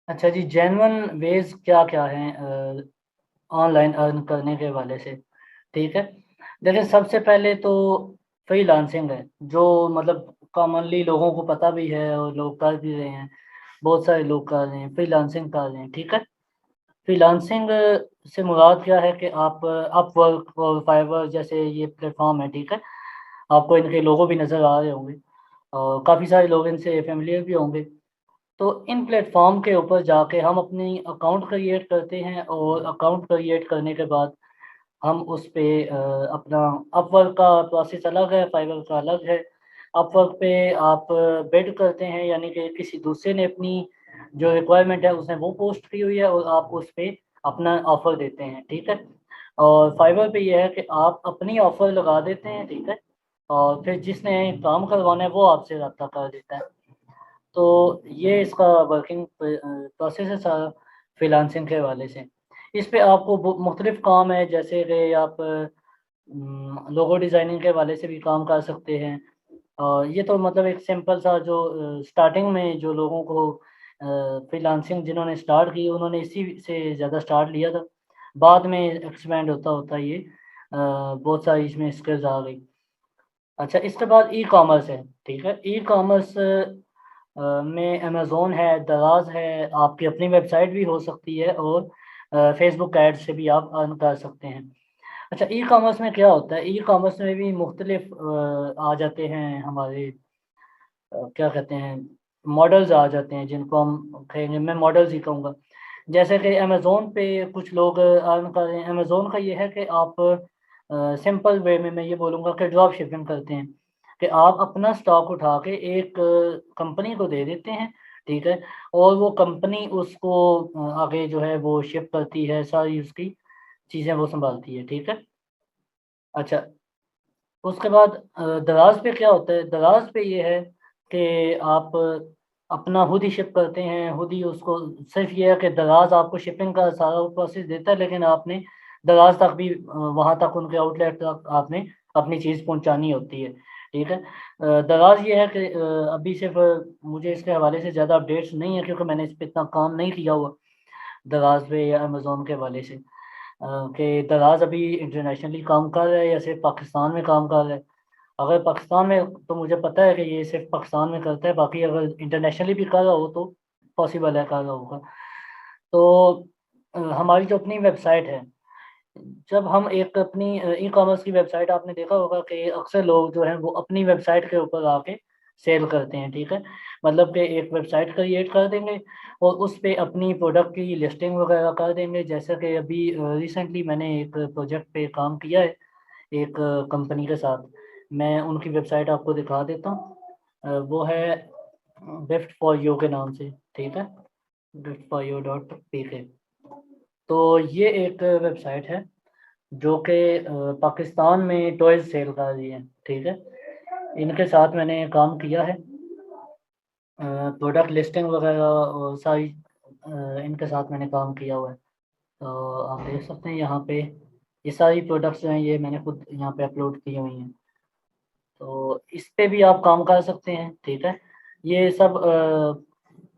अच्छा जी, genuine veg क्या क्या हैं ऑनलाइन अर्न करने के हवाले से, ठीक है। देखिए, सबसे पहले तो फ्रीलांसिंग है, जो मतलब कॉमनली लोगों को पता भी है और लोग कर भी रहे हैं। बहुत सारे लोग कर रहे हैं, फ्रीलांसिंग कर रहे हैं, ठीक है। फ्रीलांसिंग से मुराद क्या है कि आप अपवर्क और फाइवर जैसे ये प्लेटफॉर्म है, ठीक है। आपको इनके लोगो भी नज़र आ रहे होंगे और काफ़ी सारे लोग इनसे फेमिलियर भी होंगे। तो इन प्लेटफॉर्म के ऊपर जाके हम अपनी अकाउंट क्रिएट करते हैं और अकाउंट क्रिएट करने के बाद हम उस पे अपना अपवर्क का प्रोसेस अलग है, फाइवर का अलग है। अपवर्क पे आप बिड करते हैं, यानी कि किसी दूसरे ने अपनी जो रिक्वायरमेंट है उसने वो पोस्ट की हुई है और आप उस पे अपना ऑफ़र देते हैं, ठीक है। और फाइवर पे ये है कि आप अपनी ऑफ़र लगा देते हैं, ठीक है, और फिर जिसने काम करवाना है वो आपसे रब्ता कर देता है। तो ये इसका वर्किंग प्रोसेस है सारा फ्रीलांसिंग के हवाले से। इस पे आपको मुख्तलिफ़ काम है, जैसे कि आप लोगो डिज़ाइनिंग के हवाले से भी काम कर सकते हैं। और ये तो मतलब एक सिंपल सा जो स्टार्टिंग में जो लोगों को फ्रीलांसिंग जिन्होंने स्टार्ट की उन्होंने इसी से ज़्यादा स्टार्ट लिया था। बाद में एक्सपेंड होता-होता ये बहुत सारी इसमें स्किल्स आ गई। अच्छा, इसके बाद ई-कॉमर्स है, ठीक है। ई-कॉमर्स में अमेज़न है, दराज़ है, आपकी अपनी वेबसाइट भी हो सकती है और फ़ेसबुक ऐड से भी आप अर्न कर सकते हैं। अच्छा, ई-कॉमर्स में क्या होता है, ई-कॉमर्स में भी मुख्तलिफ़ आ जाते हैं हमारे क्या कहते हैं, मॉडल्स आ जाते हैं जिनको हम कहेंगे, मैं मॉडल्स ही कहूँगा। जैसे कि अमेज़न पे कुछ लोग अर्न कर रहे हैं। अमेज़न का ये है कि आप सिंपल वे में मैं ये बोलूँगा कि ड्रॉप शिपिंग करते हैं, कि आप अपना स्टॉक उठा के एक कंपनी को दे देते हैं, ठीक है? और वो कंपनी उसको आगे जो है वो शिप करती है, सारी उसकी चीज़ें वो सँभालती है, ठीक है? अच्छा, उसके बाद दराज़ पे क्या होता है, दराज़ पे ये है कि आप अपना खुद ही शिप करते हैं, खुद ही उसको, सिर्फ़ ये है कि दराज़ आपको शिपिंग का सारा प्रोसेस देता है, लेकिन आपने दराज़ तक भी वहाँ तक उनके आउटलेट तक आपने अपनी चीज़ पहुँचानी होती है, ठीक है। दराज़ ये है कि अभी सिर्फ़ मुझे इसके हवाले से ज़्यादा अपडेट्स नहीं है क्योंकि मैंने इस पे इतना काम नहीं किया हुआ, दराज़ पे या अमेज़न के हवाले से। कि दराज़ अभी इंटरनेशनली काम कर रहा है या सिर्फ़ पाकिस्तान में काम कर रहा है। अगर पाकिस्तान में तो मुझे पता है कि ये सिर्फ़ पाकिस्तान में करता है, बाकी अगर इंटरनेशनली भी कर रहा हो तो पॉसिबल है कर रहा होगा। तो हमारी जो अपनी वेबसाइट है, जब हम एक अपनी ई-कॉमर्स की वेबसाइट, आपने देखा होगा कि अक्सर लोग जो हैं वो अपनी वेबसाइट के ऊपर आके सेल करते हैं, ठीक है? मतलब कि एक वेबसाइट क्रिएट कर देंगे और उस पे अपनी प्रोडक्ट की लिस्टिंग वगैरह कर देंगे। जैसा कि अभी रिसेंटली मैंने एक प्रोजेक्ट पे काम किया है, एक कंपनी के साथ। मैं उनकी वेबसाइट आपको दिखा देता हूँ। वो है गिफ्ट फॉर यू के नाम से, ठीक है? Gift for you dot PK. तो ये एक वेबसाइट है जो कि पाकिस्तान में टॉयज़ सेल कर रही है, ठीक है? इनके साथ मैंने काम किया है। प्रोडक्ट लिस्टिंग वगैरह और सारी इनके साथ मैंने काम किया हुआ है। तो आप देख सकते हैं यहाँ पे ये सारी प्रोडक्ट्स जो हैं ये मैंने खुद यहाँ पे अपलोड की हुई हैं। तो इस पे भी आप काम कर सकते हैं, ठीक है? ये सब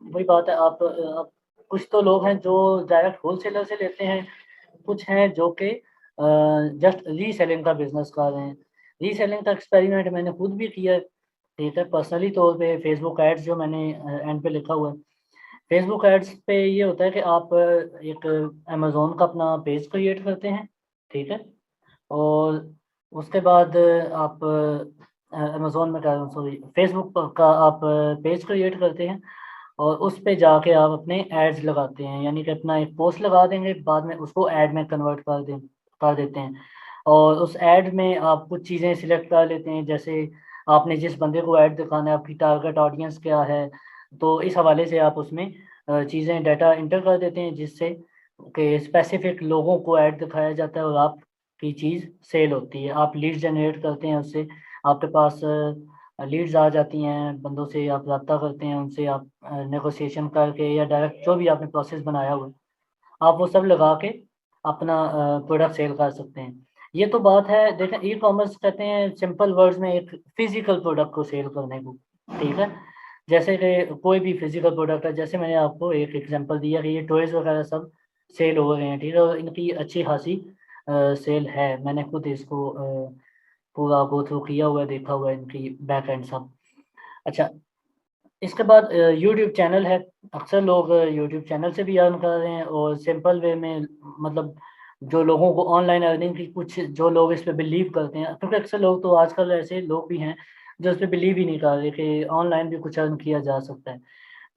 वही बात है, आप कुछ तो लोग हैं जो डायरेक्ट होलसेलर से लेते हैं, कुछ हैं जो कि जस्ट रीसेलिंग का बिज़नेस कर रहे हैं। रीसेलिंग का एक्सपेरिमेंट मैंने खुद भी किया है, ठीक है? पर्सनली तौर पे फेसबुक एड्स जो मैंने एंड पे लिखा हुआ है। फेसबुक एड्स पे ये होता है कि आप एक अमेज़न का अपना पेज क्रिएट करते हैं, ठीक है? और उसके बाद आप अमेज़न में कह रहा हूँ, सॉरी, फेसबुक का आप पेज क्रिएट करते हैं और उस पे जाके आप अपने एड्स लगाते हैं, यानी कि अपना एक पोस्ट लगा देंगे, बाद में उसको ऐड में कन्वर्ट कर देते हैं। और उस ऐड में आप कुछ चीज़ें सिलेक्ट कर लेते हैं, जैसे आपने जिस बंदे को ऐड दिखाना है, आपकी टारगेट ऑडियंस क्या है, तो इस हवाले से आप उसमें चीज़ें डाटा एंटर कर देते हैं, जिससे कि स्पेसिफ़िक लोगों को ऐड दिखाया जाता है और आपकी चीज़ सेल होती है। आप लीड जनरेट करते हैं उससे, आपके पास लीड्स आ जाती हैं, बंदों से आप राब्ता करते हैं, उनसे आप नेगोशिएशन करके या डायरेक्ट जो भी आपने प्रोसेस बनाया हुआ है, आप वो सब लगा के अपना प्रोडक्ट सेल कर सकते हैं। ये तो बात है, देखें, ई-कॉमर्स कहते हैं सिंपल वर्ड्स में एक फ़िज़िकल प्रोडक्ट को सेल करने को, ठीक है? जैसे कि कोई भी फिजिकल प्रोडक्ट है, जैसे मैंने आपको एक एग्जांपल दिया कि ये टॉयज़ वगैरह सब सेल हो रहे हैं, ठीक है, और इनकी अच्छी खासी सेल है। मैंने खुद इसको पूरा गो थ्रू किया हुआ है, देखा हुआ है इनकी बैक एंड सब। अच्छा, इसके बाद यूट्यूब चैनल है। अक्सर लोग यूट्यूब चैनल से भी अर्न कर रहे हैं, और सिंपल वे में, मतलब जो लोगों को ऑनलाइन अर्निंग की, कुछ जो लोग इस पे बिलीव करते हैं, क्योंकि अक्सर लोग तो आजकल ऐसे लोग भी हैं जो इस पे बिलीव ही नहीं कर रहे कि ऑनलाइन भी कुछ अर्न किया जा सकता है।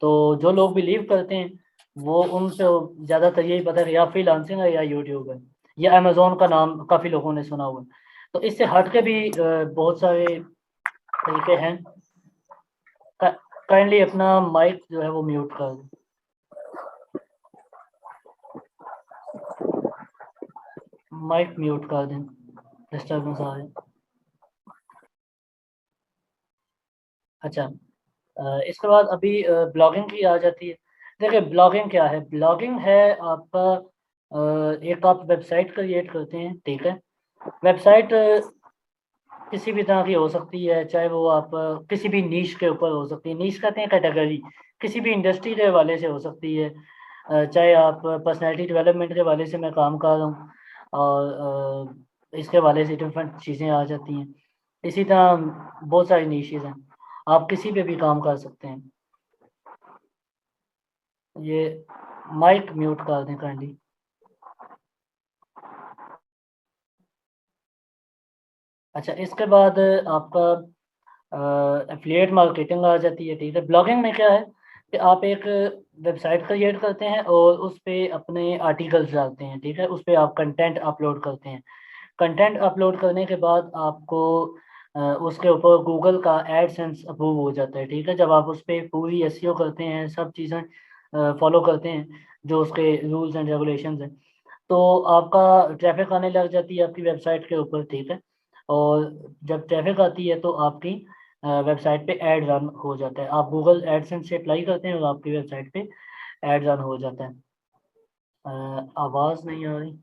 तो जो लोग बिलीव करते हैं वो, उनसे ज़्यादातर यही पता है कि या फ्रीलांसिंग है या यूट्यूब है, या अमेज़ोन का नाम काफ़ी लोगों ने सुना हुआ है। तो इससे हट के भी बहुत सारे तरीके हैं। काइंडली अपना माइक जो है वो म्यूट कर दें। माइक म्यूट कर दें, डिस्टर्बेंस आ रही है। अच्छा, इसके बाद अभी ब्लॉगिंग की आ जाती है। देखिए ब्लॉगिंग क्या है? ब्लॉगिंग है आपका, एक आप वेबसाइट क्रिएट करते हैं, ठीक है? वेबसाइट किसी भी तरह की हो सकती है, चाहे वो आप किसी भी नीश के ऊपर हो सकती है। नीश कहते हैं कैटेगरी, किसी भी इंडस्ट्री के हवाले से हो सकती है। चाहे आप पर्सनैलिटी डेवलपमेंट के हवाले से मैं काम कर रहा हूँ, और इसके हवाले से डिफरेंट चीज़ें आ जाती हैं। इसी तरह बहुत सारी नीशेज़ हैं, आप किसी पे भी काम कर सकते हैं। ये माइक म्यूट कर दें काइंडली। अच्छा, इसके बाद आपका एफिलिएट मार्केटिंग आ जाती है, ठीक है? ब्लॉगिंग में क्या है कि आप एक वेबसाइट क्रिएट करते हैं और उस पे अपने आर्टिकल्स डालते हैं, ठीक है? उस पे आप कंटेंट अपलोड करते हैं। कंटेंट अपलोड करने के बाद आपको उसके ऊपर गूगल का एडसेंस अप्रूव हो जाता है, ठीक है? जब आप उस पे पूरी एसईओ करते हैं, सब चीज़ें फॉलो करते हैं जो उसके रूल्स एंड रेगुलेशंस हैं, तो आपका ट्रैफ़िक आने लग जाती है आपकी वेबसाइट के ऊपर, ठीक है? और जब ट्रैफ़िक आती है तो आपकी वेबसाइट पे ऐड रन हो जाता है। आप गूगल एडसेंस से अप्लाई करते हैं और आपकी वेबसाइट पे ऐड रन हो जाता है। आवाज़ नहीं आ रही।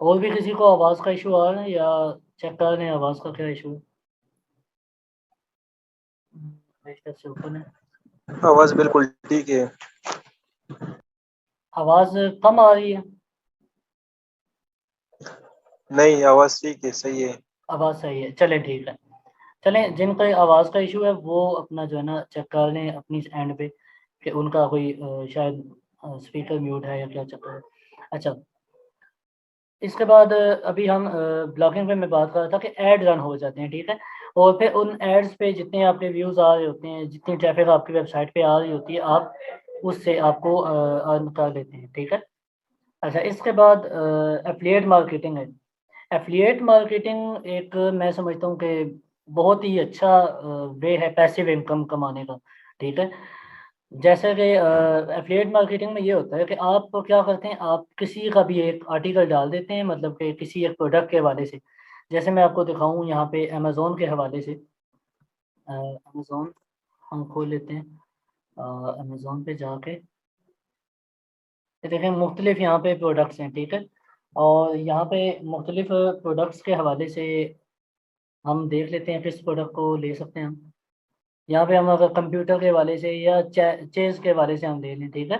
और भी किसी को आवाज़ का इश्यू आ रहा है, या चेक कर लें आवाज़ का क्या इश्यू है? मेरी तरफ से ओपन है। आवाज बिल्कुल ठीक है। आवाज़ कम आ रही है? नहीं, आवाज ठीक है, सही है। आवाज़ सही है, चलें ठीक है। चलें, जिनका आवाज़ का इश्यू है वो अपना जो है ना चेक कर लें अपनी एंड पे कि उनका कोई शायद स्पीकर म्यूट है या क्या चक्कर है। अच्छा, इसके बाद अभी हम ब्लॉगिंग पे मैं बात कर रहा था कि ऐड रन हो जाते हैं, ठीक है? और फिर उन एड्स पे जितने आपके व्यूज़ आ रहे होते हैं, जितनी ट्रैफ़िक आपकी वेबसाइट पे आ रही होती है, आप उससे आपको अर्न कर लेते हैं, ठीक है? अच्छा, इसके बाद एफ़िलिएट मार्केटिंग है। एफ़िलिएट मार्केटिंग एक मैं समझता हूँ कि बहुत ही अच्छा वे है पैसिव इनकम कमाने का, ठीक है? जैसे कि एफ़िलिएट मार्केटिंग में ये होता है कि आप क्या करते हैं, आप किसी का भी एक आर्टिकल डाल देते हैं, मतलब कि किसी एक प्रोडक्ट के हवाले से। जैसे मैं आपको दिखाऊँ यहाँ पे अमेज़न के हवाले से, अमेज़न हम खोल लेते हैं। अमेज़न पे जाके ये देखें मुख्तलिफ़ यहाँ पे प्रोडक्ट्स हैं, ठीक है? और यहाँ पे मुख्तलिफ़ प्रोडक्ट्स के हवाले से हम देख लेते हैं किस प्रोडक्ट को ले सकते हैं हम। यहाँ पे हम अगर कंप्यूटर के हवाले से या चेज़ के हवाले से हम ले लें, ठीक है?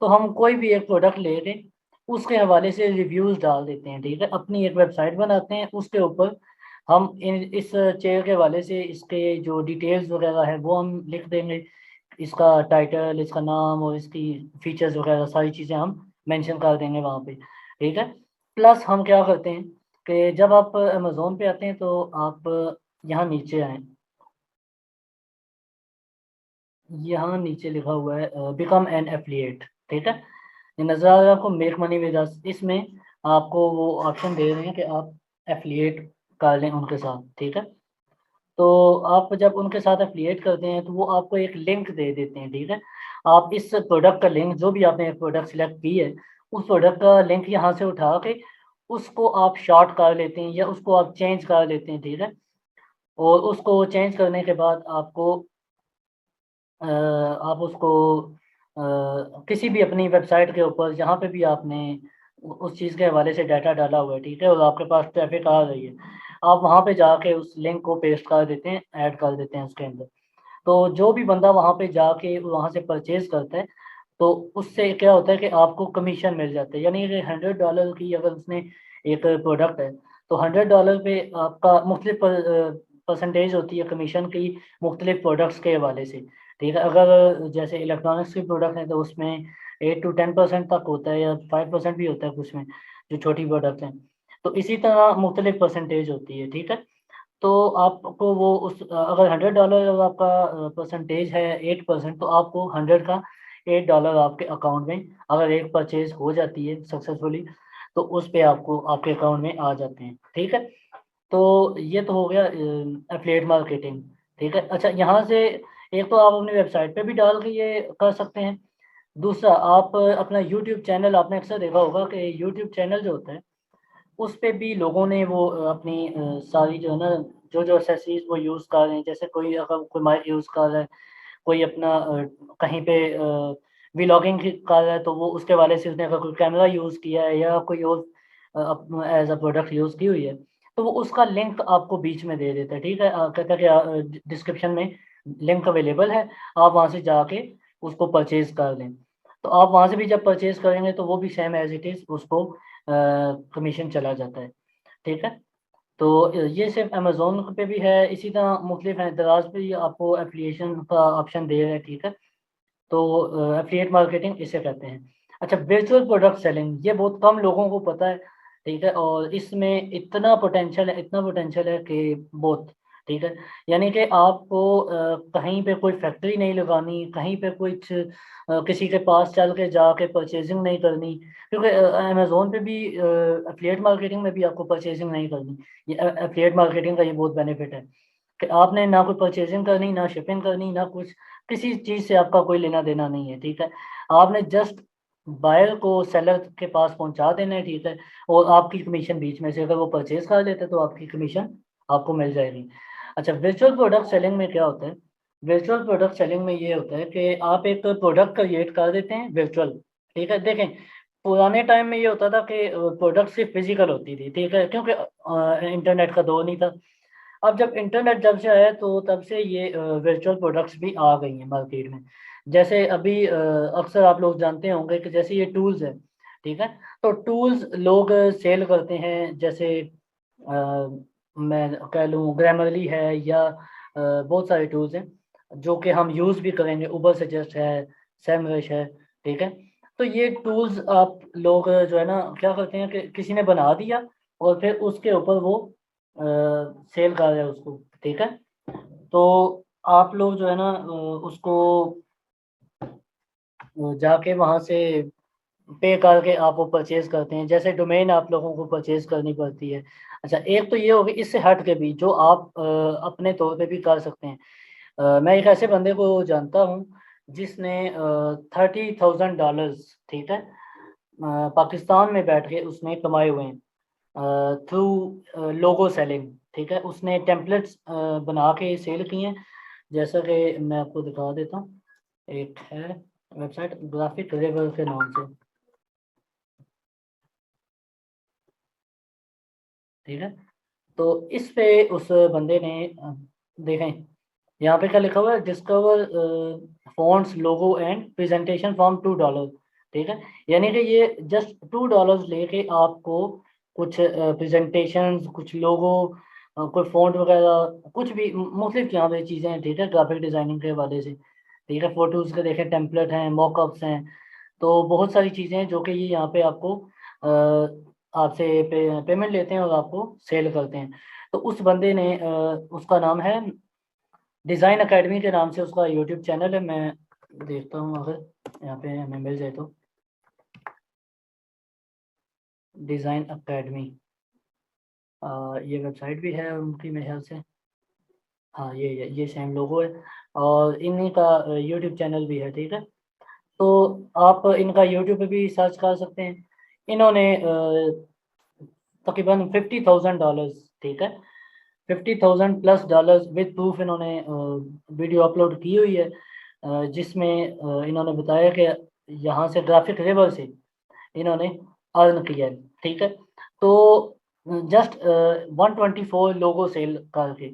तो हम कोई भी एक प्रोडक्ट ले लें, उसके हवाले से रिव्यूज़ डाल देते हैं, ठीक है? अपनी एक वेबसाइट बनाते हैं, उसके ऊपर हम इस चेयर के हवाले से इसके जो डिटेल्स वगैरह हैं वो हम लिख देंगे। इसका टाइटल, इसका नाम और इसकी फीचर्स वगैरह सारी चीज़ें हम मेंशन कर देंगे वहाँ पे, ठीक है? प्लस हम क्या करते हैं कि जब आप अमेज़न पे आते हैं तो आप यहाँ नीचे आएँ। यहाँ नीचे लिखा हुआ है बिकम एन एफिलिएट, ठीक है? ये नज़र आ रहा है आपको, मेक मनी विद अस। इसमें आपको वो ऑप्शन दे रहे हैं कि आप एफिलिएट कर लें उनके साथ, ठीक है? तो आप जब उनके साथ एफिलिएट करते हैं तो वो आपको एक लिंक दे देते हैं, ठीक है? आप इस प्रोडक्ट का लिंक, जो भी आपने प्रोडक्ट सिलेक्ट की है, उस प्रोडक्ट का लिंक यहाँ से उठा के उसको आप शॉर्ट कर लेते हैं या उसको आप चेंज कर लेते हैं, ठीक है? और उसको चेंज करने के बाद आपको आप उसको किसी भी अपनी वेबसाइट के ऊपर जहाँ पे भी आपने उस चीज़ के हवाले से डाटा डाला हुआ है, ठीक है? और आपके पास ट्रैफ़िक आ रही है, आप वहाँ पे जाके उस लिंक को पेस्ट कर देते हैं, ऐड कर देते हैं उसके अंदर। तो जो भी बंदा वहाँ पे जाके वहाँ से परचेज करता है, तो उससे क्या होता है कि आपको कमीशन मिल जाता है। यानी कि $100 की अगर उसने एक प्रोडक्ट है, तो $100 पे आपका मुख्तलिफ परसेंटेज होती है कमीशन की, मुख्तलिफ प्रोडक्ट्स के हवाले से। ठीक है, अगर जैसे इलेक्ट्रॉनिक्स के प्रोडक्ट हैं तो उसमें 8 to 10% तक होता है, या 5% भी होता है कुछ में, जो छोटी प्रोडक्ट हैं। तो इसी तरह मुख्तलिफ परसेंटेज होती है। ठीक है, तो आपको वो उस अगर $100 आपका परसेंटेज है 8%, तो आपको 100 का $8 आपके अकाउंट में, अगर एक परचेज हो जाती है सक्सेसफुली, तो उस पे आपको आपके अकाउंट में आ जाते हैं। ठीक है, तो ये तो हो गया एफिलिएट मार्केटिंग। ठीक है, अच्छा यहाँ से एक तो आप अपनी वेबसाइट पे भी डाल के ये कर सकते हैं। दूसरा, आप अपना यूट्यूब चैनल, आपने अक्सर देखा होगा कि यूट्यूब चैनल जो होता है उस पे भी लोगों ने वो अपनी सारी जो है ना, जो जो एक्सेसरीज वो यूज़ कर रहे हैं, जैसे कोई अगर कोई माइक यूज़ कर रहा है, कोई अपना कहीं पे व्लॉगिंग कर रहा है, तो वो उसके वाले से उसने अगर कोई कैमरा यूज़ किया है या कोई और एज अ प्रोडक्ट यूज़ की हुई है, तो वो उसका लिंक आपको बीच में दे देता है। ठीक है, कहता है कि डिस्क्रिप्शन में लिंक अवेलेबल है, आप वहाँ से जाके उसको परचेज कर लें। तो आप वहाँ से भी जब परचेज करेंगे तो वो भी सेम एज इट इज़ उसको कमीशन चला जाता है। ठीक है, तो ये सिर्फ अमेज़ोन पे भी है, इसी तरह मुख्तलिफ हैं, दराज पे भी आपको एफिलिएशन का ऑप्शन दे रहे हैं। ठीक है, तो एफिलिएट मार्केटिंग इसे कहते हैं। अच्छा, वर्चुअल प्रोडक्ट सेलिंग, ये बहुत कम लोगों को पता है। ठीक है, और इसमें इतना पोटेंशियल है, इतना पोटेंशियल है कि बहुत। ठीक है, यानी कि आपको कहीं पे कोई फैक्ट्री नहीं लगानी, कहीं पे कुछ किसी के पास चल के जाके परचेजिंग नहीं करनी, क्योंकि अमेज़ोन पे भी एफिलिएट मार्केटिंग में भी आपको परचेजिंग नहीं करनी। ये एफिलिएट मार्केटिंग का ये बहुत बेनिफिट है कि आपने ना कोई परचेजिंग करनी, ना शिपिंग करनी, ना कुछ, किसी चीज़ से आपका कोई लेना देना नहीं है। ठीक है, आपने जस्ट बायर को सेलर के पास पहुंचा देना है। ठीक है, और आपकी कमीशन बीच में से अगर वो परचेज कर लेते हैं तो आपकी कमीशन आपको मिल जाएगी। अच्छा, वर्चुअल प्रोडक्ट सेलिंग में क्या होता है? वर्चुअल प्रोडक्ट सेलिंग में ये होता है कि आप एक प्रोडक्ट क्रिएट कर देते हैं वर्चुअल। ठीक है, देखें पुराने टाइम में ये होता था कि प्रोडक्ट सिर्फ फिजिकल होती थी। ठीक है, क्योंकि इंटरनेट का दौर नहीं था। अब जब इंटरनेट जब से आया तो तब से ये वर्चुअल प्रोडक्ट्स भी आ गई हैं मार्केट में। जैसे अभी अक्सर आप लोग जानते होंगे कि जैसे ये टूल्स है। ठीक है, तो टूल्स लोग सेल करते हैं, जैसे मैं कह लूँ ग्रामरली है, या बहुत सारे टूल्स हैं जो कि हम यूज़ भी करेंगे, उबर सजेस्ट है, सैमरश है। ठीक है, तो ये टूल्स आप लोग जो है ना क्या करते हैं कि किसी ने बना दिया और फिर उसके ऊपर वो सेल कर रहे हैं उसको। ठीक है, तो आप लोग जो है ना उसको जाके वहाँ से पे करके आप वो परचेज करते हैं, जैसे डोमेन आप लोगों को परचेज करनी पड़ती है। अच्छा, एक तो ये होगी, इससे हट के भी जो आप अपने तौर पे भी कर सकते हैं। मैं एक ऐसे बंदे को जानता हूँ जिसने $30,000, ठीक है, पाकिस्तान में बैठ के उसने कमाए हुए हैं थ्रू लोगो सेलिंग। ठीक है, उसने टेम्पलेट्स बना के सेल किए हैं, जैसा कि मैं आपको दिखा देता हूँ। एक है वेबसाइट ग्राफिक रेवल के नाम से। ठीक है, तो इस पे उस बंदे ने देखें, यहाँ पे क्या लिखा हुआ है, discover fonts logo and presentation from $2। ठीक है, यानी कि ये जस्ट $2 लेके आपको कुछ प्रेजेंटेशंस, कुछ लोगो, कोई फॉन्ट वगैरह, कुछ भी मुख्तलिफ यहाँ पे चीज़ें हैं। ठीक है, ग्राफिक डिज़ाइनिंग के हवाले से। ठीक है, फोटोज़ के देखें, टेम्पलेट हैं, मॉकअप्स हैं, तो बहुत सारी चीज़ें हैं जो कि ये यहाँ पे आपको आपसे पेमेंट लेते हैं और आपको सेल करते हैं। तो उस बंदे ने उसका नाम है डिज़ाइन एकेडमी के नाम से उसका यूट्यूब चैनल है। मैं देखता हूँ अगर यहाँ पे हमें मिल जाए तो, डिज़ाइन एकेडमी, ये वेबसाइट भी है उनकी मेरे ख्याल से। हाँ, ये सेम लोगो है, और इन्हीं का यूट्यूब चैनल भी है। ठीक है, तो आप इनका यूट्यूब पे भी सर्च कर सकते हैं। इन्होंने तकरीबन $50,000, ठीक है, $50,000+ विद प्रूफ इन्होंने वीडियो अपलोड की हुई है, जिसमें इन्होंने बताया कि यहाँ से ग्राफिक रेबल से इन्होंने अर्न किया है। ठीक है, तो जस्ट 124 लोगो सेल करके,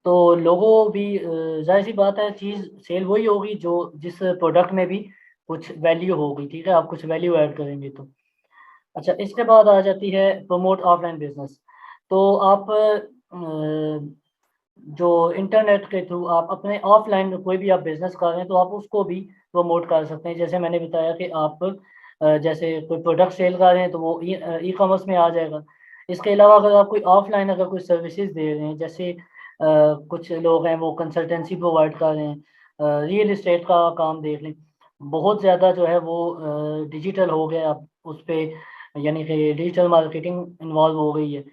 तो लोगों भी जाहिर सी बात है, चीज़ सेल वही होगी जो जिस प्रोडक्ट में भी कुछ वैल्यू होगी, ठीक है, आप कुछ वैल्यू ऐड करेंगे तो। अच्छा, इसके बाद आ जाती है प्रमोट ऑफलाइन बिजनेस। तो आप जो इंटरनेट के थ्रू आप अपने ऑफलाइन कोई भी आप बिजनेस कर रहे हैं तो आप उसको भी प्रमोट कर सकते हैं। जैसे मैंने बताया कि आप जैसे कोई प्रोडक्ट सेल कर रहे हैं तो वो ई कॉमर्स में आ जाएगा। इसके अलावा अगर आप कोई ऑफलाइन अगर कोई सर्विसेज दे रहे हैं, जैसे कुछ लोग हैं वो कंसल्टेंसी प्रोवाइड कर रहे हैं, रियल इस्टेट का काम देख लें, बहुत ज़्यादा जो है वो डिजिटल हो गया, आप उस पर यानी कि डिजिटल मार्केटिंग इन्वॉल्व हो गई है।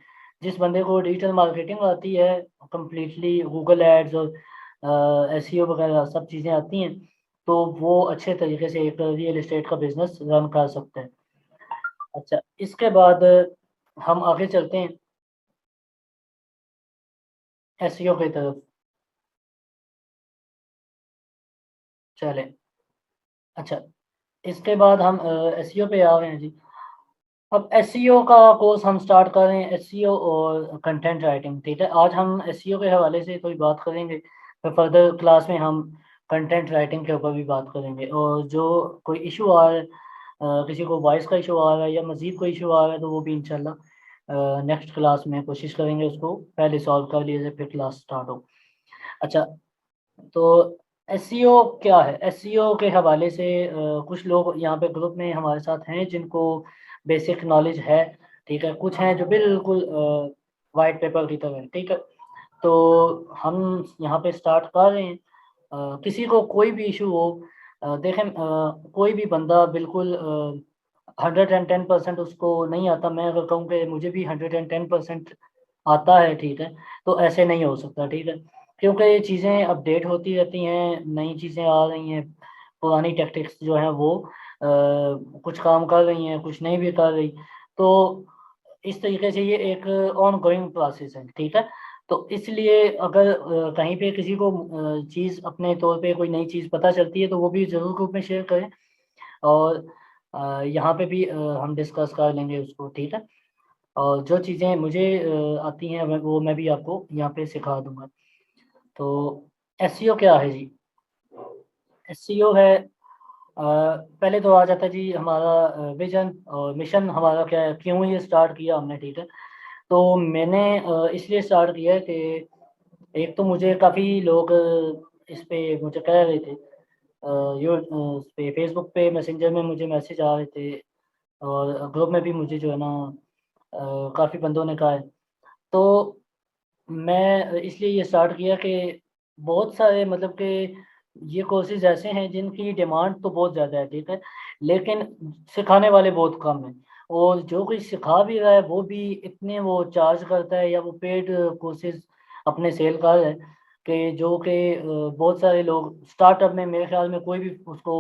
जिस बंदे को डिजिटल मार्केटिंग आती है कम्प्लीटली, गूगल एड्स और एसईओ वगैरह सब चीज़ें आती हैं, तो वो अच्छे तरीके से एक रियल इस्टेट का बिजनेस रन कर सकते हैं। अच्छा, इसके बाद हम आगे चलते हैं एसईओ की तरफ। चलें। अच्छा, इसके बाद हम एसईओ पे आ गए हैं जी। अब एसईओ का कोर्स हम स्टार्ट कर रहे हैं, एसईओ और कंटेंट राइटिंग, ठीक है। आज हम एसईओ के हवाले से थोड़ी बात करेंगे, फिर फर्दर क्लास में हम कंटेंट राइटिंग के ऊपर भी बात करेंगे। और जो कोई इशू आ रहा है, किसी को वॉइस का इशू आ रहा है या मज़ीद कोई इशू आ रहा है, तो वो भी इंशाल्लाह नेक्स्ट क्लास में कोशिश करेंगे उसको पहले सॉल्व कर लिए फिर क्लास स्टार्ट हो। अच्छा, तो एसईओ क्या है? एसईओ के हवाले से कुछ लोग यहाँ पे ग्रुप में हमारे साथ हैं जिनको बेसिक नॉलेज है, ठीक है। कुछ हैं जो बिल्कुल वाइट पेपर की तरह है, ठीक है। तो हम यहाँ पे स्टार्ट कर रहे हैं। किसी को कोई भी इशू हो, देखें, कोई भी बंदा बिल्कुल 110% उसको नहीं आता। मैं अगर कहूँ कि मुझे भी 110% आता है, ठीक है, तो ऐसे नहीं हो सकता, ठीक है। क्योंकि ये चीज़ें अपडेट होती रहती हैं, नई चीज़ें आ रही हैं, पुरानी टैक्टिक्स जो हैं वो कुछ काम कर रही हैं, कुछ नहीं भी कर रही। तो इस तरीके से ये एक ऑन गोइंग प्रोसेस है, ठीक है। तो इसलिए अगर कहीं पे किसी को चीज़ अपने तौर पे कोई नई चीज़ पता चलती है तो वो भी ज़रूर ग्रुप में शेयर करें। और यहाँ पे भी हम डिस्कस कर लेंगे उसको, ठीक है। और जो चीज़ें मुझे आती हैं वो मैं भी आपको यहाँ पे सिखा दूंगा। तो एसईओ क्या है जी? एसईओ है, पहले तो आ जाता है जी हमारा विजन और मिशन, हमारा क्या है, क्यों ये स्टार्ट किया हमने, ठीक है। तो मैंने इसलिए स्टार्ट किया है कि एक तो मुझे काफ़ी लोग इस पे मुझे कह रहे थे, उस पे फेसबुक पे मैसेंजर में मुझे मैसेज आ रहे थे, और ग्रुप में भी मुझे जो है ना काफ़ी बंदों ने कहा है। तो मैं इसलिए ये स्टार्ट किया कि बहुत सारे मतलब कि ये कोर्सेज़ ऐसे हैं जिनकी डिमांड तो बहुत ज़्यादा है, ठीक है, लेकिन सिखाने वाले बहुत कम हैं। और जो कोई सिखा भी रहा है वो भी इतने वो चार्ज करता है या वो पेड कोर्सेज़ अपने सेल कर रहा है कि जो कि बहुत सारे लोग स्टार्टअप में मेरे ख्याल में कोई भी उसको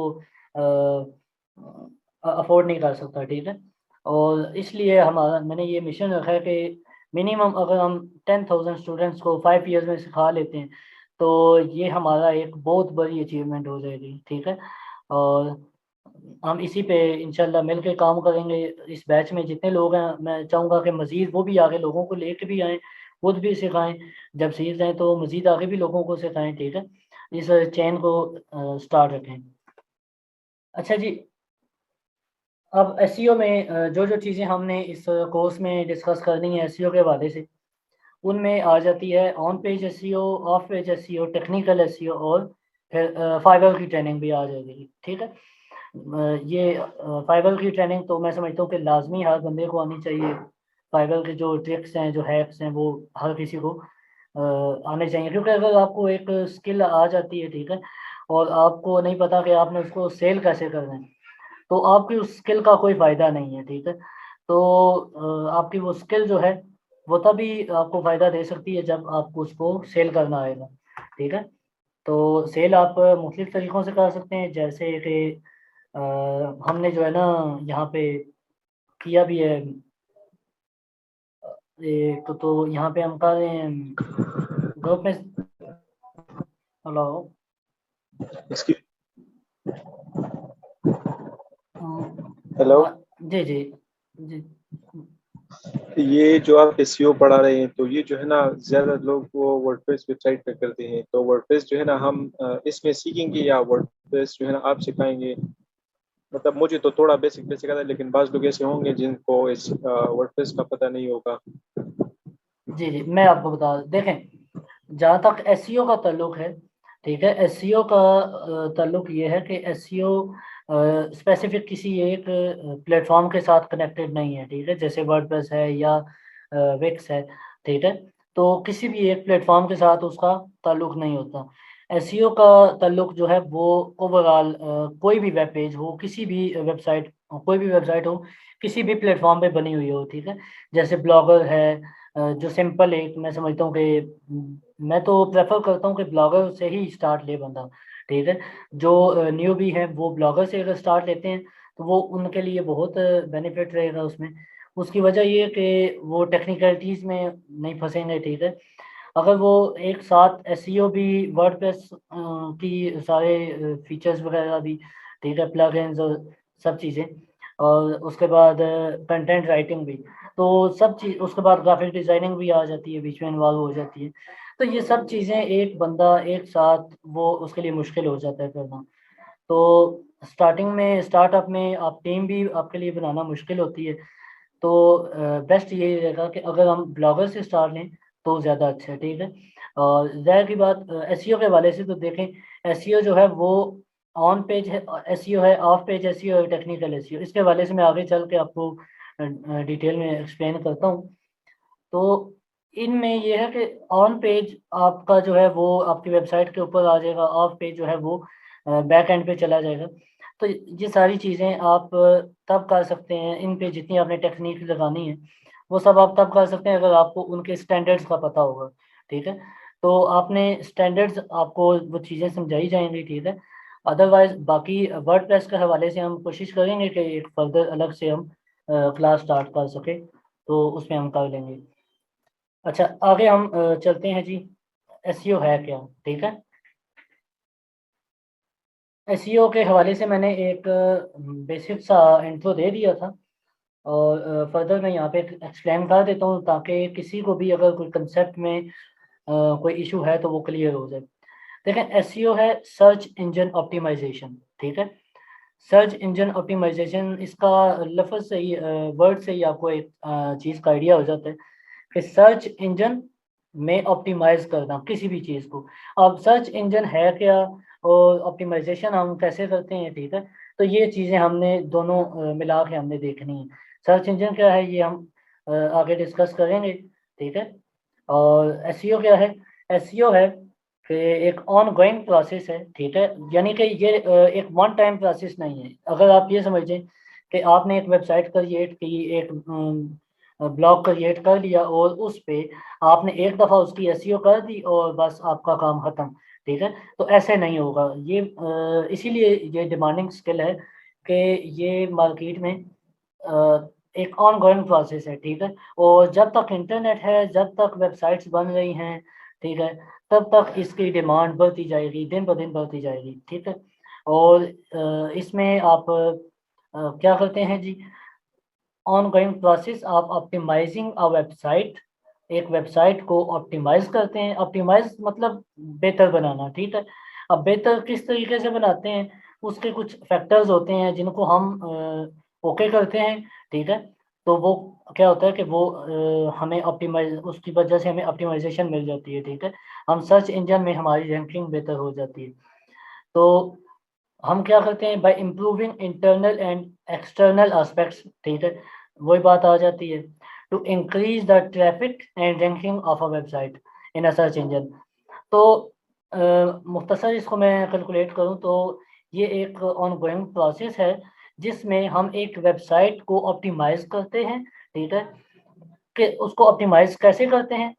अफोर्ड नहीं कर सकता, ठीक है। और इसलिए हमारा मैंने ये मिशन रखा है कि मिनिमम अगर हम 10,000 स्टूडेंट्स को 5 ईयर्स में सिखा लेते हैं तो ये हमारा एक बहुत बड़ी अचीवमेंट हो जाएगी, ठीक है। और हम इसी पे इंशाल्लाह मिल के काम करेंगे। इस बैच में जितने लोग हैं मैं चाहूँगा कि मज़ीद वो भी आगे लोगों को लेके भी आएँ, खुद भी सिखाएँ। जब सीख जाएँ तो मज़ीद आगे भी लोगों को सिखाएँ, ठीक है। इस चेन को स्टार्ट रखें। अच्छा जी, अब एसईओ में जो-जो चीज़ें हमने इस कोर्स में डिस्कस करनी है एसईओ के हवाले से, उनमें आ जाती है on page SEO, of page SEO, technical SEO, और फिर फाइवर की ट्रेनिंग भी आ जाएगी, ठीक है। ये फाइवर की ट्रेनिंग तो मैं समझता हूँ कि लाजमी हर बंदे को आनी चाहिए। फाइवर के जो ट्रिक्स हैं, जो हैक्स हैं, वो हर किसी को आने चाहिए, क्योंकि अगर आपको एक स्किल आ जाती है, ठीक है, और आपको नहीं पता कि आपने उसको सेल कैसे करना है, तो आपकी उस स्किल का कोई फ़ायदा नहीं है, ठीक है। तो आपकी वो स्किल जो है वो तभी आपको फ़ायदा दे सकती है जब आपको उसको सेल करना आएगा, ठीक है। तो सेल आप मुख्तलिफ़ तरीक़ों से कर सकते हैं, जैसे कि अ, हमने जो है ना यहाँ पे किया भी है। एक तो यहाँ पे हम कर रहे हैं ग्रुप में। हेलो। इसकी अ, हेलो। जी, जी। जी। ये जो आप एसईओ पढ़ा रहे हैं, तो ये जो है ना, ज्यादा लोग वो वर्डप्रेस वेबसाइट पे करते हैं। तो वर्डप्रेस जो है ना, हम इसमें सीखेंगे या वर्डप्रेस जो है ना आप सिखाएंगे? मतलब मुझे तो थोड़ा बेसिक बेसिक आता है, लेकिन बाज लोग ऐसे होंगे जिनको इस वर्डप्रेस का पता नहीं होगा। जी जी, मैं आपको बता देखें, जहाँ तक एसईओ का ताल्लुक है, ठीक है, एसईओ का ताल्लुक ये है कि एसईओ स्पेसिफिक किसी एक प्लेटफॉर्म के साथ कनेक्टेड नहीं है, ठीक है, जैसे वर्डप्रेस है या विक्स है, ठीक है। तो किसी भी एक प्लेटफॉर्म के साथ उसका ताल्लुक नहीं होता। एसईओ का ताल्लुक जो है वो ओवरऑल कोई भी वेब पेज हो, किसी भी वेबसाइट, कोई भी वेबसाइट हो, किसी भी प्लेटफॉर्म पे बनी हुई हो, ठीक है। जैसे ब्लॉगर है, जो सिंपल एक मैं समझता हूँ कि मैं तो प्रेफर करता हूँ कि ब्लॉगर से ही स्टार्ट ले बंदा, ठीक है। जो न्यू भी है वो ब्लॉगर से अगर स्टार्ट लेते हैं तो वो उनके लिए बहुत बेनिफिट रहेगा उसमें। उसकी वजह ये है कि वो टेक्निकलिटीज़ में नहीं फंसेंगे, ठीक है। अगर वो एक साथ एसईओ भी, वर्डप्रेस की सारे फीचर्स वगैरह भी, ठीक है, प्लगइन्स और सब चीज़ें, और उसके बाद कंटेंट राइटिंग भी, तो सब चीज़, उसके बाद ग्राफिक डिज़ाइनिंग भी आ जाती है, बीच में इन्वॉल्व हो जाती है। तो ये सब चीज़ें एक बंदा एक साथ, वो उसके लिए मुश्किल हो जाता है करना। तो स्टार्टिंग में, स्टार्टअप में आप टीम भी आपके लिए बनाना मुश्किल होती है। तो बेस्ट यही रहेगा कि अगर हम ब्लॉगर से स्टार्ट लें तो ज़्यादा अच्छा है, ठीक है। और ज़ाहिर की बात, एसईओ के हवाले से तो देखें, एसईओ जो है वो ऑन पेज है एसईओ है, ऑफ पेज एसईओ है, टेक्निकल एसईओ। इसके हवाले से मैं आगे चल के आपको डिटेल में एक्सप्लेन करता हूँ। तो इनमें ये है कि ऑन पेज आपका जो है वो आपकी वेबसाइट के ऊपर आ जाएगा, ऑफ पेज जो है वो बैक एंड पे चला जाएगा। तो ये सारी चीज़ें आप तब कर सकते हैं, इन पे जितनी आपने टेक्निक लगानी है वो सब आप तब कर सकते हैं अगर आपको उनके स्टैंडर्ड्स का पता होगा, ठीक है। तो आपने स्टैंडर्ड्स, आपको वो चीज़ें समझाई जाएंगी, ठीक है। अदरवाइज बाकी वर्डप्रेस के हवाले से हम कोशिश करेंगे कि एक फर्दर अलग से हम क्लास स्टार्ट कर सके, तो उसमें हम कर लेंगे। अच्छा, आगे हम चलते हैं जी। एसईओ है क्या, ठीक है। एसईओ के हवाले से मैंने एक बेसिक सा इंट्रो दे दिया था, और फर्दर मैं यहाँ पे एक्सप्लेन कर देता हूँ ताकि किसी को भी अगर कोई कंसेप्ट में कोई इशू है तो वो क्लियर हो जाए। देखें, एसईओ है सर्च इंजन ऑप्टिमाइजेशन, ठीक है। सर्च इंजन ऑप्टिमाइजेशन, इसका लफ्ज़ से ही, वर्ड से ही आपको एक चीज़ का आइडिया हो जाता है कि सर्च इंजन में ऑप्टिमाइज करना किसी भी चीज़ को। अब सर्च इंजन है क्या और ऑप्टिमाइजेशन हम कैसे करते हैं, ठीक है। तो ये चीज़ें हमने दोनों मिला के हमने देखनी है। सर्च इंजन क्या है ये हम आगे डिस्कस करेंगे, ठीक है। और एसईओ क्या है? एसईओ है कि एक ऑन गोइंग प्रोसेस है, ठीक है। यानी कि ये एक वन टाइम प्रोसेस नहीं है। अगर आप ये समझें कि आपने एक वेबसाइट क्रिएट की, एक ब्लॉग क्रिएट कर लिया और उस पे आपने एक दफ़ा उसकी एसईओ कर दी और बस आपका काम ख़त्म, ठीक है। तो ऐसे नहीं होगा ये, इसीलिए ये डिमांडिंग स्किल है कि ये मार्केट में एक ऑन गोइंग प्रोसेस है, ठीक है। और जब तक इंटरनेट है, जब तक वेबसाइट्स बन रही हैं, ठीक है, तब तक इसकी डिमांड बढ़ती जाएगी, दिन ब दिन बढ़ती जाएगी, ठीक है। और इसमें आप क्या करते हैं जी, ऑन गोइंग प्रोसेस, आप ऑप्टिमाइजिंग अ वेबसाइट, एक वेबसाइट को ऑप्टिमाइज करते हैं। ऑप्टिमाइज मतलब बेहतर बनाना, ठीक है। अब बेहतर किस तरीके से बनाते हैं, उसके कुछ फैक्टर्स होते हैं जिनको हम ओके करते हैं, ठीक है। तो वो क्या होता है कि वो हमें ऑप्टिमाइज, उसकी वजह से हमें ऑप्टिमाइजेशन मिल जाती है, ठीक है। हम सर्च इंजन में हमारी रैंकिंग बेहतर हो जाती है। तो हम क्या करते हैं, by improving internal and external aspects, ठीक है, वही बात आ जाती है, to increase the traffic and ranking of a website in a search engine. तो मुख्तसर इसको मैं कैलकुलेट करूँ तो ये एक ऑनगोइंग प्रोसेस है जिसमें हम एक वेबसाइट को ऑप्टिमाइज करते हैं, ठीक है। कि उसको ऑप्टिमाइज कैसे करते हैं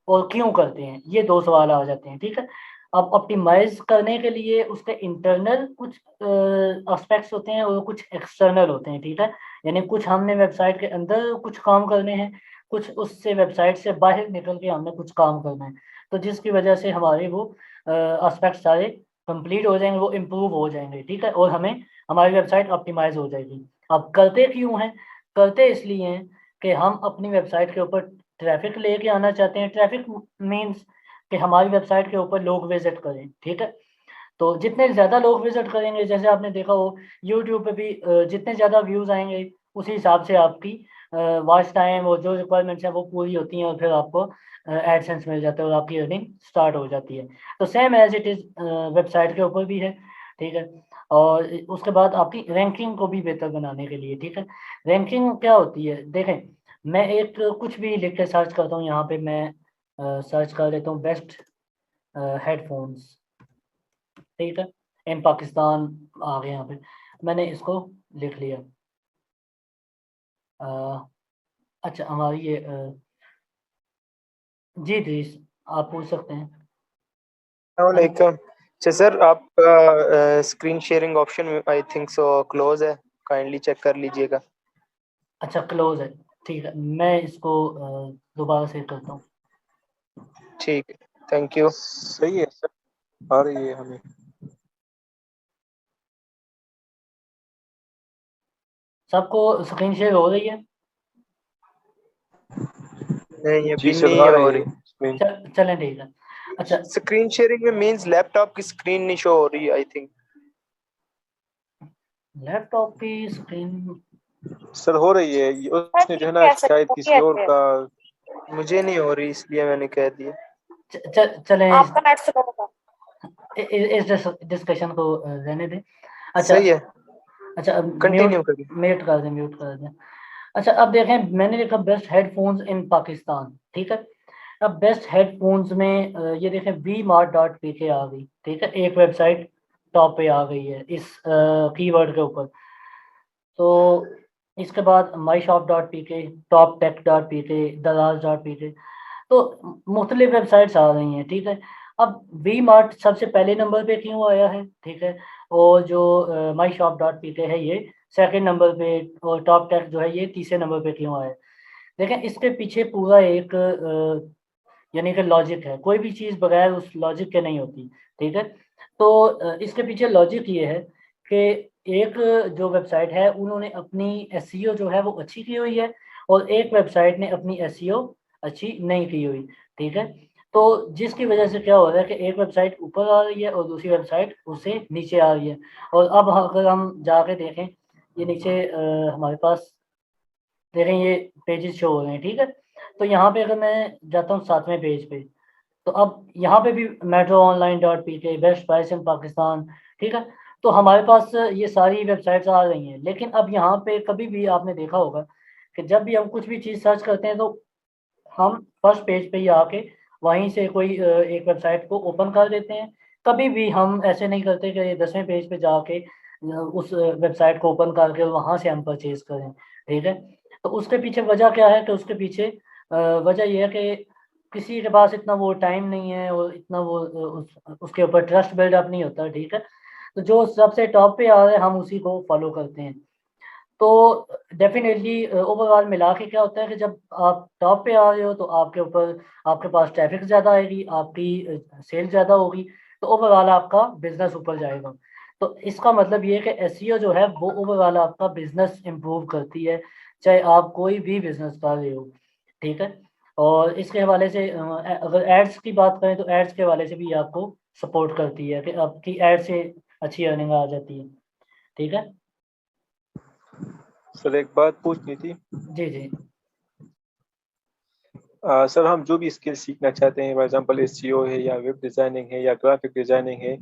और क्यों करते हैं, ये दो सवाल आ जाते हैं, ठीक है। अब ऑप्टिमाइज करने के लिए उसके इंटरनल कुछ एस्पेक्ट्स होते हैं और कुछ एक्सटर्नल होते हैं, ठीक है। यानी कुछ हमने वेबसाइट के अंदर कुछ काम करने हैं, कुछ उससे वेबसाइट से बाहर निकल के हमने कुछ काम करना है। तो जिसकी वजह से हमारे वो एस्पेक्ट सारे कंप्लीट हो जाएंगे, वो इम्प्रूव हो जाएंगे, ठीक है, और हमें हमारी वेबसाइट ऑप्टिमाइज हो जाएगी। अब करते क्यों हैं? करते इसलिए हैं कि हम अपनी वेबसाइट के ऊपर ट्रैफिक लेके आना चाहते हैं। ट्रैफिक मीन्स कि हमारी वेबसाइट के ऊपर लोग विजिट करें, ठीक है। तो जितने ज़्यादा लोग विजिट करेंगे, जैसे आपने देखा हो यूट्यूब पे भी जितने ज़्यादा व्यूज़ आएंगे उसी हिसाब से आपकी वॉच टाइम और जो रिक्वायरमेंट्स हैं वो पूरी होती हैं, और फिर आपको एडसेंस मिल जाता है और आपकी अर्निंग स्टार्ट हो जाती है। तो same as it is website के ऊपर भी है, ठीक है। और उसके बाद आपकी रैंकिंग को भी बेहतर बनाने के लिए, ठीक है। रैंकिंग क्या होती है, देखें, मैं एक कुछ भी लिख के सर्च करता हूँ, यहाँ पे मैं सर्च कर लेता हूँ बेस्ट हेडफोन्स, ठीक है, इन पाकिस्तान आ गए यहाँ पे, मैंने इसको लिख लिया। अच्छा, हमारी ये जी जी, आप पूछ सकते हैं। वालेकुम। अच्छा सर, आपका screen sharing option I think so close है, काइंडली चेक कर लीजिएगा। अच्छा, क्लोज है, ठीक है, मैं इसको दोबारा से करता हूँ। ठीक है, थैंक यू। सही है सर, आ रही है हमें। सबको स्क्रीन शेयर हो रही है? नहीं, जी अभी सर, नहीं आ हो रही रही। है स्क्रीन। चलें, ठीक है। अच्छा, स्क्रीन शेयरिंग में मींस लैपटॉप की स्क्रीन नहीं शो हो रही आई थिंक। लैपटॉप की स्क्रीन सर हो रही है, उसने जो है ना शायद किसी और का। मुझे नहीं हो रही, इसलिए मैंने कह दिया। चलें, आपका नेट स्लो होगा। इस डिस्कशन को रहने दें। अच्छा, सही है, अच्छा, अब कंटिन्यू करिए। म्यूट कर दें, म्यूट कर दें। अच्छा, अब देखें, मैंने लिखा बेस्ट हेडफोन्स इन पाकिस्तान, ठीक है। अब बेस्ट हेडफोन्स में ये देखें वी मार्ट डॉट पी के आ गई, ठीक है, एक वेबसाइट टॉप पे आ गई है इस कीवर्ड के ऊपर। तो इसके बाद माई शॉप डॉट पी के, टॉप टेक डॉट पी के, दराज डॉट पी के, तो मुख्तलिफ वेबसाइट्स आ रही हैं, ठीक है। अब वी मार्ट सबसे पहले नंबर पे क्यों आया है, ठीक है, और जो माई शॉप डॉट पी के है ये सेकंड नंबर पे, और टॉप टेक जो है ये तीसरे नंबर पे क्यों आया है। देखें, इसके पीछे पूरा एक यानी कि लॉजिक है, कोई भी चीज़ बगैर उस लॉजिक के नहीं होती, ठीक है। तो इसके पीछे लॉजिक ये है कि एक जो वेबसाइट है उन्होंने अपनी एसईओ जो है वो अच्छी की हुई है, और एक वेबसाइट ने अपनी एसईओ अच्छी नहीं की हुई, ठीक है। तो जिसकी वजह से क्या हो रहा है कि एक वेबसाइट ऊपर आ रही है और दूसरी वेबसाइट उससे नीचे आ रही है। और अब अगर हम जाके देखें, ये नीचे हमारे पास देखें, ये पेजेस शो हो रहे हैं, ठीक है। तो यहाँ पे अगर मैं जाता हूँ 7वें पेज पे, तो अब यहाँ पे भी मेट्रो ऑनलाइन डॉट पी के, बेस्ट प्राइस इन पाकिस्तान, ठीक है। तो हमारे पास ये सारी वेबसाइट्स आ रही हैं, लेकिन अब यहाँ पे कभी भी आपने देखा होगा कि जब भी हम कुछ भी चीज़ सर्च करते हैं तो हम फर्स्ट पेज पे ही आके वहीं से कोई एक वेबसाइट को ओपन कर देते हैं। कभी भी हम ऐसे नहीं करते कि 10वें पेज पे जाके उस वेबसाइट को ओपन करके वहाँ से हम परचेज करें, ठीक है। तो उसके पीछे वजह क्या है कि उसके पीछे वजह यह है कि किसी के पास इतना वो टाइम नहीं है और इतना वो उसके ऊपर ट्रस्ट बिल्डअप नहीं होता, ठीक है। तो जो सबसे टॉप पे आ रहा है हम उसी को फॉलो करते हैं। तो डेफिनेटली ओवरऑल मिला के क्या होता है कि जब आप टॉप पे आ रहे हो तो आपके ऊपर आपके पास ट्रैफिक ज़्यादा आएगी, आपकी सेल ज़्यादा होगी, तो ओवरऑल आपका बिजनेस ऊपर जाएगा। तो इसका मतलब ये है कि एसईओ जो है वो ओवरऑल आपका बिजनेस इम्प्रूव करती है, चाहे आप कोई भी बिजनेस कर रहे हो, ठीक है। और इसके हवाले से अगर एड्स की बात करें तो एड्स के हवाले से भी आपको सपोर्ट करती है कि आपकी एड से अच्छी अर्निंग आ जाती है, ठीक है। सर एक बात पूछनी थी। जी जी सर हम जो भी स्किल सीखना चाहते हैं, फॉर एग्जांपल एसईओ है या वेब डिज़ाइनिंग है या ग्राफिक डिज़ाइनिंग है,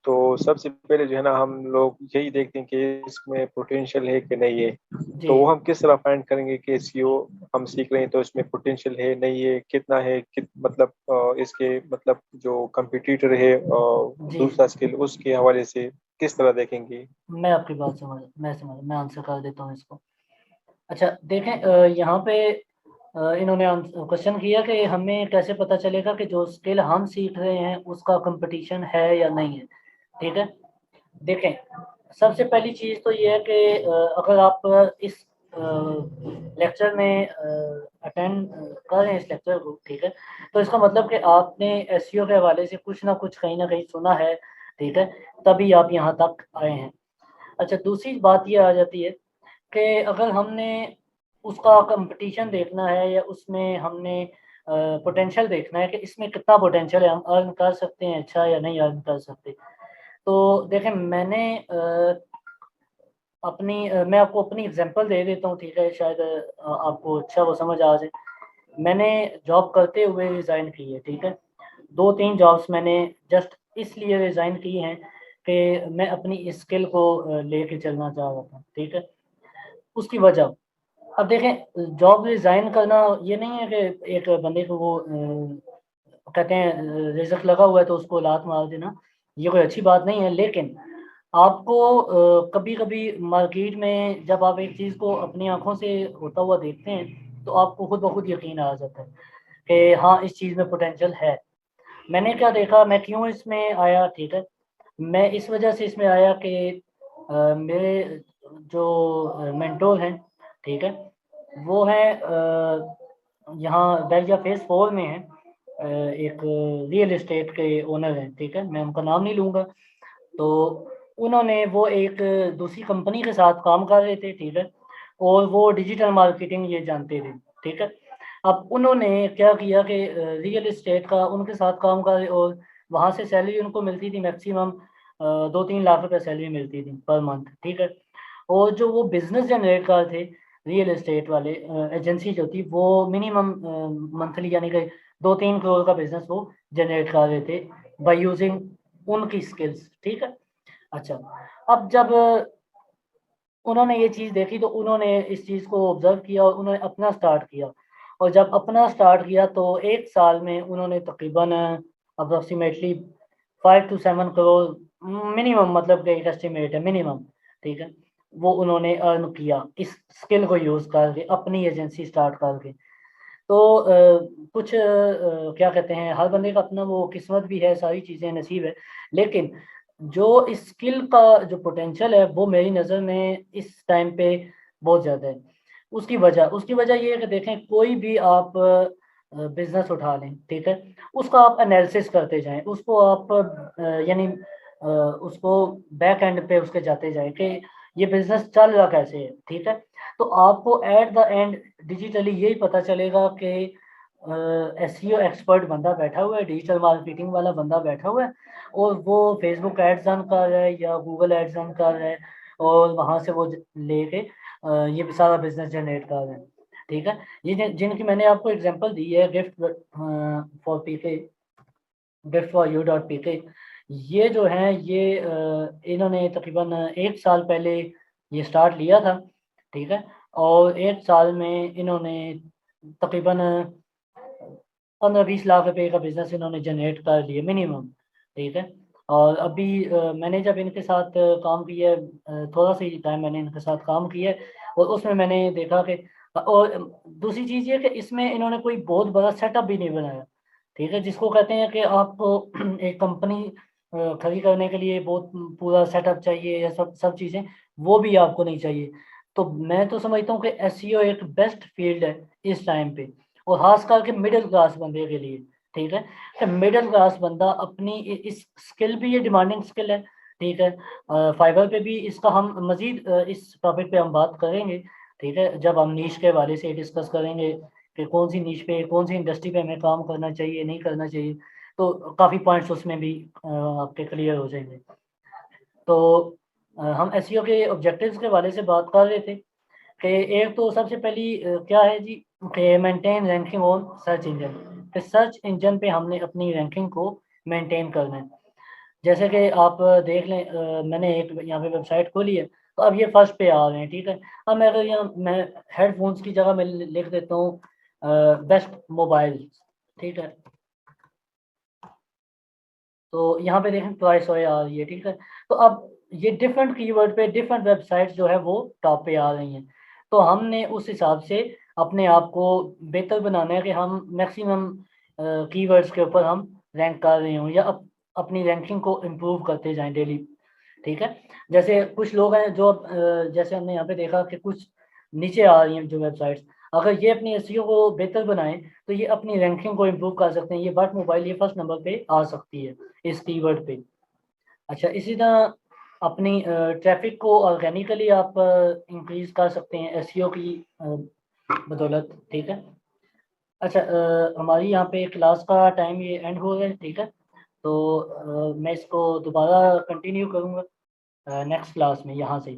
तो सबसे पहले जो है ना हम लोग यही देखते हैं कि इसमें पोटेंशियल है कि नहीं है। जी। तो वो हम किस तरह फाइंड करेंगे कि एसईओ हम सीख रहे हैं तो इसमें पोटेंशियल है नहीं है, कितना है, मतलब इसके मतलब जो कंपटीटर है जी, दूसरा स्किल उसके हवाले से किस तरह देखेंगे। मैं आपकी बात मैं आंसर कर देता हूँ इसको। अच्छा, देखें, यहाँ पे इन्होंने क्वेश्चन किया कि हमें कैसे पता चलेगा कि जो स्किल हम सीख रहे हैं उसका कंपटीशन है या नहीं है, ठीक है। देखें, सबसे पहली चीज़ तो ये है कि अगर आप इस लेक्चर में अटेंड कर रहे हैं इस लेक्चर को, ठीक है, तो इसका मतलब कि आपने एसईओ के हवाले से कुछ ना कहीं सुना है, ठीक है, तभी आप यहाँ तक आए हैं। अच्छा, दूसरी बात ये आ जाती है कि अगर हमने उसका कंपटीशन देखना है या उसमें हमने पोटेंशियल देखना है कि इसमें कितना पोटेंशियल है, हम अर्न कर सकते हैं अच्छा या नहीं अर्न कर सकते। तो देखें मैंने मैं आपको अपनी एग्जांपल दे देता हूँ, ठीक है, शायद आपको अच्छा वो समझ आ जाए। मैंने जॉब करते हुए रिज़ाइन की है, ठीक है, 2-3 जॉब्स मैंने जस्ट इसलिए रिज़ाइन की हैं कि मैं अपनी स्किल को लेके चलना चाह रहा था, ठीक है, उसकी वजह। अब देखें जॉब रिज़ाइन करना ये नहीं है कि एक बंदे को वो कहते हैं रिज़्क लगा हुआ है तो उसको लात मार देना, ये कोई अच्छी बात नहीं है। लेकिन आपको कभी-कभी मार्केट में जब आप एक चीज़ को अपनी आँखों से होता हुआ देखते हैं, तो आपको खुद ब खुद यकीन आ जाता है कि हाँ, इस चीज़ में पोटेंशियल है। मैंने क्या देखा, मैं क्यों इसमें आया, ठीक है, मैं इस वजह से इसमें आया कि मेरे जो मेंटोर हैं, ठीक है, वो हैं यहाँ बेल्जिया फेज़ 4 में हैं, एक रियल एस्टेट के ओनर हैं, ठीक है, मैं उनका नाम नहीं लूँगा। तो उन्होंने वो एक दूसरी कंपनी के साथ काम कर रहे थे, ठीक है, और वो डिजिटल मार्केटिंग ये जानते थे, ठीक है। अब उन्होंने क्या किया कि रियल एस्टेट का उनके साथ काम कर और वहाँ से सैलरी उनको मिलती थी मैक्सिमम 2-3 लाख रुपए सैलरी मिलती थी पर मंथ, ठीक है। और जो वो बिज़नेस जनरेट कर थे रियल एस्टेट वाले एजेंसी जो थी वो मिनिमम मंथली यानी कि 2-3 करोड़ का बिज़नेस वो जनरेट कर रहे थे बाय यूजिंग उनकी स्किल्स, ठीक है। अच्छा, अब जब उन्होंने ये चीज़ देखी तो उन्होंने इस चीज़ को ऑब्ज़र्व किया और उन्होंने अपना स्टार्ट किया और जब अपना स्टार्ट किया तो 1 साल में उन्होंने तकरीबन अप्रॉक्सिमेटली 5 टू 7 करोड़ मिनिमम, मतलब कि एक एस्टिमेट है मिनिमम, ठीक है, वो उन्होंने अर्न किया इस स्किल को यूज़ करके अपनी एजेंसी स्टार्ट करके। तो कुछ क्या कहते हैं, हर बंदे का अपना वो किस्मत भी है, सारी चीज़ें नसीब है, लेकिन जो इस स्किल का जो पोटेंशियल है वो मेरी नज़र में इस टाइम पे बहुत ज़्यादा है। उसकी वजह ये है कि देखें कोई भी आप बिज़नेस उठा लें, ठीक है, उसका आप एनालिसिस करते जाएँ, उसको आप यानी उसको बैक एंड पे उसके जाते जाएँ कि ये बिज़नेस चल रहा कैसे है, ठीक है। तो आपको एट द एंड डिजिटली यही पता चलेगा कि एसईओ एक्सपर्ट बंदा बैठा हुआ है, डिजिटल मार्केटिंग वाला बंदा बैठा हुआ है और वो फेसबुक एड्स रन कर रहा है या गूगल एड्स रन कर रहा है और वहाँ से वो लेके ये सारा बिजनेस जनरेट कर रहे हैं, ठीक है। ये जिनकी मैंने आपको एग्जांपल दी है for PK gift for you dot P K, ये जो हैं ये इन्होंने तकरीबन 1 साल पहले ये स्टार्ट लिया था, ठीक है, और 1 साल में इन्होंने तकरीबन 15-20 लाख रुपए का बिज़नेस इन्होंने जनरेट कर लिए मिनिमम, ठीक है। और अभी मैंने जब इनके साथ काम किया है, थोड़ा सा ही टाइम मैंने इनके साथ काम किया है और उसमें मैंने देखा कि और दूसरी चीज़ ये कि इसमें इन्होंने कोई बहुत बड़ा सेटअप भी नहीं बनाया, ठीक है, जिसको कहते हैं कि आपको एक कंपनी खड़ी करने के लिए बहुत पूरा सेटअप चाहिए या सब सब चीज़ें, वो भी आपको नहीं चाहिए। तो मैं तो समझता हूँ कि एसईओ एक बेस्ट फील्ड है इस टाइम पे और ख़ास करके मिडिल क्लास बंदे के लिए, ठीक है। कि मिडिल क्लास बंदा अपनी इस स्किल भी, ये डिमांडिंग स्किल है, ठीक है। फाइबर पे भी इसका हम मज़ीद इस टॉपिक पे हम बात करेंगे, ठीक है, जब हम नीश के हवाले से डिस्कस करेंगे कि कौन सी नीश पे, कौन सी इंडस्ट्री पे हमें काम करना चाहिए, नहीं करना चाहिए, तो काफ़ी पॉइंट्स उसमें भी आपके क्लियर हो जाएंगे। तो हम एसईओ के ऑब्जेक्टिव्स के हवाले से बात कर रहे थे कि एक तो सबसे पहली क्या है जी कि maintain ranking on search engine, कि सर्च इंजन पे हमने अपनी रैंकिंग को मेंटेन करना है। जैसे कि आप देख लें, मैंने एक यहाँ पे वेबसाइट खोली है तो अब ये फर्स्ट पे आ रहे हैं, ठीक है। अब मैं अगर यहाँ मैं हेडफोन्स की जगह मैं लिख देता हूँ बेस्ट मोबाइल, ठीक है, तो यहाँ पे देखें प्राइस आ रही है, ठीक है। तो अब ये डिफरेंट कीवर्ड पे डिफरेंट वेबसाइट्स जो है वो टॉप पे आ रही हैं, तो हमने उस हिसाब से अपने आप को बेहतर बनाना है कि हम मैक्सिमम कीवर्ड्स के ऊपर हम रैंक कर रहे हों या अपनी रैंकिंग को इम्प्रूव करते जाएं डेली, ठीक है। जैसे कुछ लोग हैं जो जैसे हमने यहाँ पे देखा कि कुछ नीचे आ रही हैं जो वेबसाइट्स, अगर ये अपनी एसईओ को बेहतर बनाएं तो ये अपनी रैंकिंग को इम्प्रूव कर सकते हैं। ये बट मोबाइल ये फर्स्ट नंबर पे आ सकती है इस कीवर्ड पे। अच्छा, इसी तरह अपनी ट्रैफिक को ऑर्गेनिकली आप इंक्रीज कर सकते हैं एसईओ की बदौलत, ठीक है। अच्छा, हमारी यहाँ पे क्लास का टाइम ये एंड हो गया है, ठीक है। तो मैं इसको दोबारा कंटिन्यू करूँगा नेक्स्ट क्लास में यहाँ से।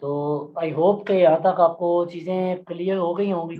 तो आई होप कि यहाँ तक आपको चीज़ें क्लियर हो गई होंगी।